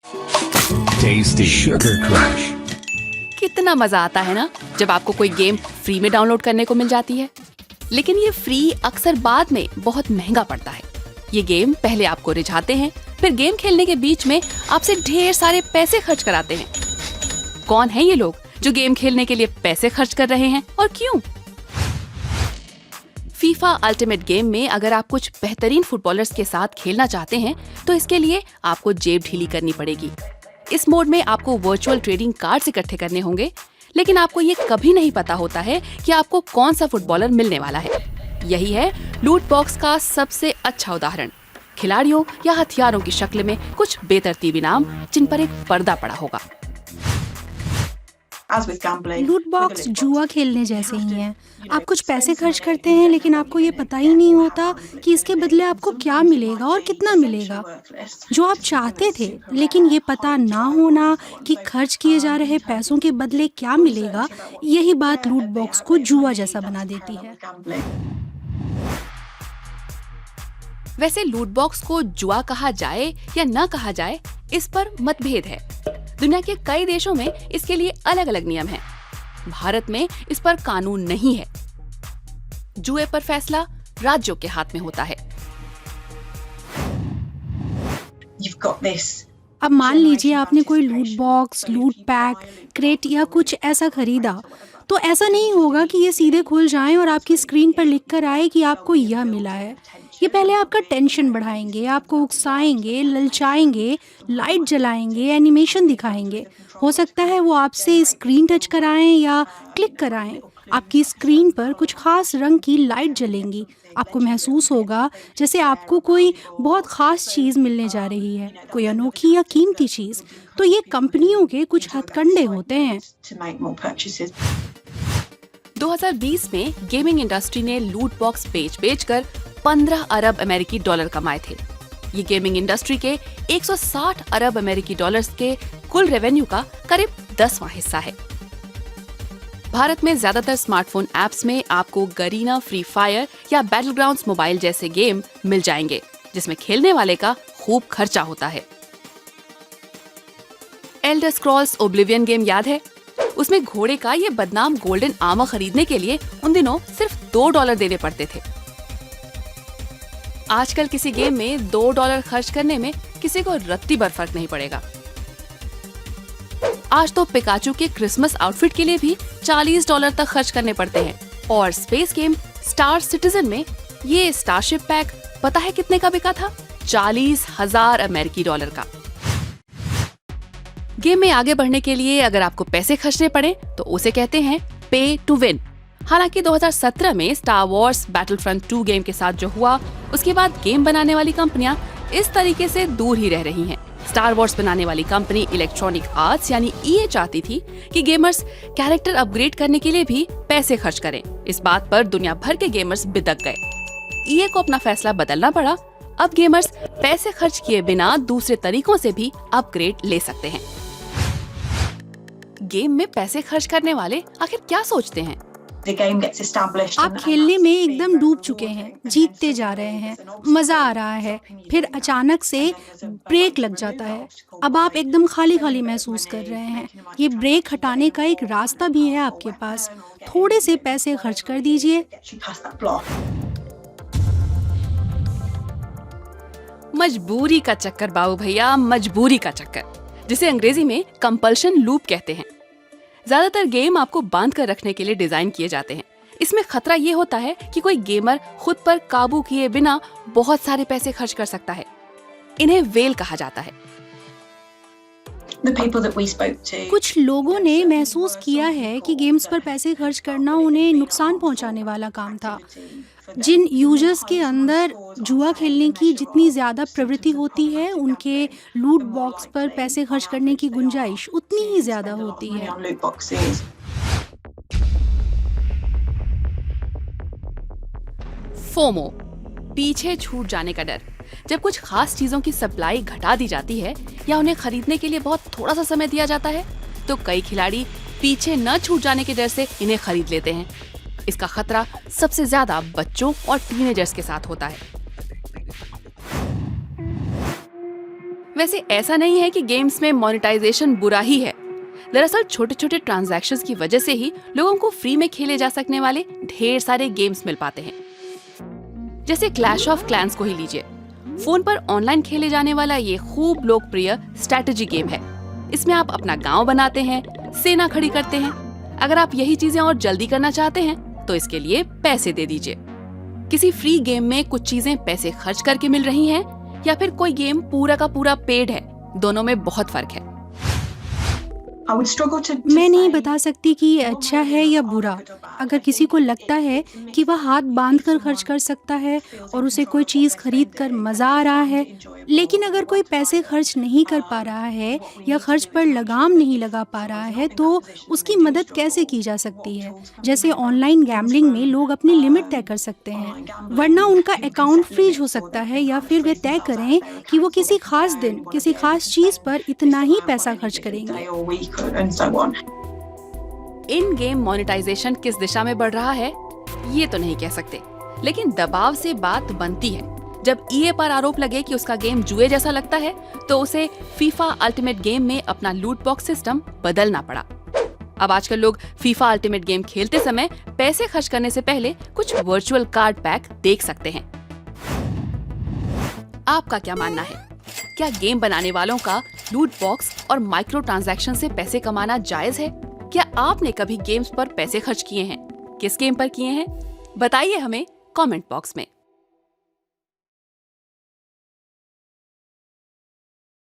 Tasty Sugar Crush. कितना मजा आता है ना जब आपको कोई गेम फ्री में डाउनलोड करने को मिल जाती है। लेकिन ये फ्री अक्सर बाद में बहुत महंगा पड़ता है। ये गेम पहले आपको रिझाते हैं, फिर गेम खेलने के बीच में आपसे ढेर सारे पैसे खर्च कराते हैं। कौन है ये लोग जो गेम खेलने के लिए पैसे खर्च कर रहे हैं और क्यों? फीफा अल्टीमेट गेम में अगर आप कुछ बेहतरीन फुटबॉलर्स के साथ खेलना चाहते हैं तो इसके लिए आपको जेब ढीली करनी पड़ेगी। इस मोड में आपको वर्चुअल ट्रेडिंग कार्ड्स इकट्ठे करने होंगे, लेकिन आपको ये कभी नहीं पता होता है कि आपको कौन सा फुटबॉलर मिलने वाला है। यही है लूट बॉक्स का सबसे अच्छा उदाहरण। खिलाड़ियों या हथियारों की शक्ल में कुछ बेतरतीबी नाम जिन पर एक पर्दा पड़ा होगा। लूट बॉक्स जुआ खेलने जैसे ही है। आप कुछ पैसे खर्च करते हैं, लेकिन आपको ये पता ही नहीं होता कि इसके बदले आपको क्या मिलेगा और कितना मिलेगा। जो आप चाहते थे, लेकिन ये पता ना होना कि खर्च किए जा रहे पैसों के बदले क्या मिलेगा, यही बात लूट बॉक्स को जुआ जैसा बना देती है। वैसे लूट बॉक्स को जुआ कहा जाए या न कहा जाए, इस पर मतभेद है। दुनिया के कई देशों में इसके लिए अलग अलग नियम हैं। भारत में इस पर कानून नहीं है। जुए पर फैसला राज्यों के हाथ में होता है। अब मान लीजिए आपने कोई लूट बॉक्स, लूट पैक, क्रेट या कुछ ऐसा खरीदा, तो ऐसा नहीं होगा कि ये सीधे खुल जाएं और आपकी स्क्रीन पर लिखकर आए कि आपको यह मिला है। ये पहले आपका टेंशन बढ़ाएंगे, आपको उकसाएंगे, ललचाएंगे, लाइट जलाएंगे, एनिमेशन दिखाएंगे। हो सकता है वो आपसे स्क्रीन टच कराएं या क्लिक कराएं। आपकी स्क्रीन पर कुछ खास रंग की लाइट जलेंगी। आपको महसूस होगा जैसे आपको कोई बहुत खास चीज़ मिलने जा रही है, कोई अनोखी या कीमती चीज़। तो ये कंपनियों के कुछ हथकंडे होते हैं। 2020 में गेमिंग इंडस्ट्री ने लूट बॉक्स बेच-बेचकर 15 अरब अमेरिकी डॉलर कमाए थे। ये गेमिंग इंडस्ट्री के 160 अरब अमेरिकी डॉलर्स के कुल रेवेन्यू का करीब 10वां हिस्सा है। भारत में ज्यादातर स्मार्टफोन ऐप्स में आपको गरीना, फ्री फायर या बैटलग्राउंड्स मोबाइल जैसे गेम मिल जाएंगे, जिसमें खेलने वाले का खूब खर्चा होता है। एल्डर स्क्रॉल्स ओब्लिवियन गेम याद है? उसमें घोड़े का ये बदनाम गोल्डन आर्मर खरीदने के लिए उन दिनों सिर्फ $2 देने पड़ते थे। आजकल किसी गेम में $2 खर्च करने में किसी को रत्ती भर फर्क नहीं पड़ेगा। आज तो पिकाचू के क्रिसमस आउटफिट के लिए भी $40 तक खर्च करने पड़ते हैं। और स्पेस गेम स्टार सिटीजन में ये स्टारशिप पैक पता है कितने का बिका था? 40,000 अमेरिकी डॉलर का। गेम में आगे बढ़ने के लिए अगर आपको पैसे खर्चने पड़े तो उसे कहते हैं पे टू विन। हालांकि 2017 में स्टार वॉर्स बैटलफ्रंट 2 गेम के साथ जो हुआ, उसके बाद गेम बनाने वाली कंपनियां इस तरीके से दूर ही रह रही हैं। स्टार वॉर्स बनाने वाली कंपनी इलेक्ट्रॉनिक आर्ट्स यानी EA चाहती थी कि गेमर्स कैरेक्टर अपग्रेड करने के लिए भी पैसे खर्च करें। इस बात पर दुनिया भर के गेमर्स बिदक गए। EA को अपना फैसला बदलना पड़ा। अब गेमर्स पैसे खर्च किए बिना दूसरे तरीकों से भी अपग्रेड ले सकते हैं। गेम में पैसे खर्च करने वाले आखिर क्या सोचते हैं? आप खेलने में एकदम डूब चुके हैं, जीतते जा रहे हैं, मजा आ रहा है, फिर अचानक से ब्रेक लग जाता है। अब आप एकदम खाली खाली महसूस कर रहे हैं। ये ब्रेक हटाने का एक रास्ता भी है आपके पास। थोड़े से पैसे खर्च कर दीजिए। मजबूरी का चक्कर बाबू भैया, मजबूरी का चक्कर, जिसे अंग्रेजी में कंपल्शन लूप कहते हैं। ज्यादातर गेम आपको बांध कर रखने के लिए डिजाइन किए जाते हैं। इसमें खतरा ये होता है कि कोई गेमर खुद पर काबू किए बिना बहुत सारे पैसे खर्च कर सकता है। इन्हें वेल कहा जाता है। कुछ लोगों ने महसूस किया है कि गेम्स पर पैसे खर्च करना उन्हें नुकसान पहुंचाने वाला काम था। जिन यूजर्स के अंदर जुआ खेलने की जितनी ज़्यादा प्रवृत्ति होती है, उनके लूट बॉक्स पर पैसे खर्च करने की गुंजाइश उतनी ही ज़्यादा होती है। फोमो, पीछे छूट जाने का डर। जब कुछ खास चीजों की सप्लाई घटा दी जाती है या उन्हें खरीदने के लिए बहुत थोड़ा सा समय दिया जाता है, तो कई खिलाड़ी पीछे न छूट जाने के डर से इन्हें खरीद लेते हैं। इसका खतरा सबसे ज्यादा बच्चों और टीनेजर्स के साथ होता है। वैसे ऐसा नहीं है कि गेम्स में मोनेटाइजेशन बुरा ही है। दरअसल छोटे छोटे ट्रांजैक्शंस की वजह से ही लोगों को फ्री में खेले जा सकने वाले ढेर सारे गेम्स मिल पाते हैं। जैसे क्लैश ऑफ क्लैंस को ही लीजिए। फोन पर ऑनलाइन खेले जाने वाला ये खूब लोकप्रिय स्ट्रैटेजी गेम है। इसमें आप अपना गांव बनाते हैं, सेना खड़ी करते हैं। अगर आप यही चीजें और जल्दी करना चाहते हैं तो इसके लिए पैसे दे दीजिए। किसी फ्री गेम में कुछ चीजें पैसे खर्च करके मिल रही हैं या फिर कोई गेम पूरा का पूरा पेड है, दोनों में बहुत फर्क है। मैं नहीं बता सकती कि ये अच्छा है या बुरा। अगर किसी को लगता है कि वह हाथ बांध कर खर्च कर सकता है और उसे कोई चीज़ खरीद कर मज़ा आ रहा है, लेकिन अगर कोई पैसे खर्च नहीं कर पा रहा है या खर्च पर लगाम नहीं लगा पा रहा है तो उसकी मदद कैसे की जा सकती है? जैसे ऑनलाइन गैम्बलिंग में लोग अपनी लिमिट तय कर सकते हैं, वरना उनका अकाउंट फ्रीज हो सकता है, या फिर वे तय करें कि वो किसी खास दिन किसी खास चीज़ पर इतना ही पैसा खर्च करेंगे। इन गेम मोनेटाइजेशन किस दिशा में बढ़ रहा है ये तो नहीं कह सकते, लेकिन दबाव से बात बनती है। जब ईए पर आरोप लगे कि उसका गेम जुए जैसा लगता है तो उसे फीफा अल्टीमेट गेम में अपना लूट बॉक्स सिस्टम बदलना पड़ा। अब आजकल लोग फीफा अल्टीमेट गेम खेलते समय पैसे खर्च करने से पहले कुछ वर्चुअल कार्ड पैक देख सकते हैं। आपका क्या मानना है? क्या गेम बनाने वालों का लूट बॉक्स और माइक्रो ट्रांजैक्शन से पैसे कमाना जायज है? क्या आपने कभी गेम्स पर पैसे खर्च किए हैं? किस गेम पर किए हैं? बताइए हमें कमेंट बॉक्स में।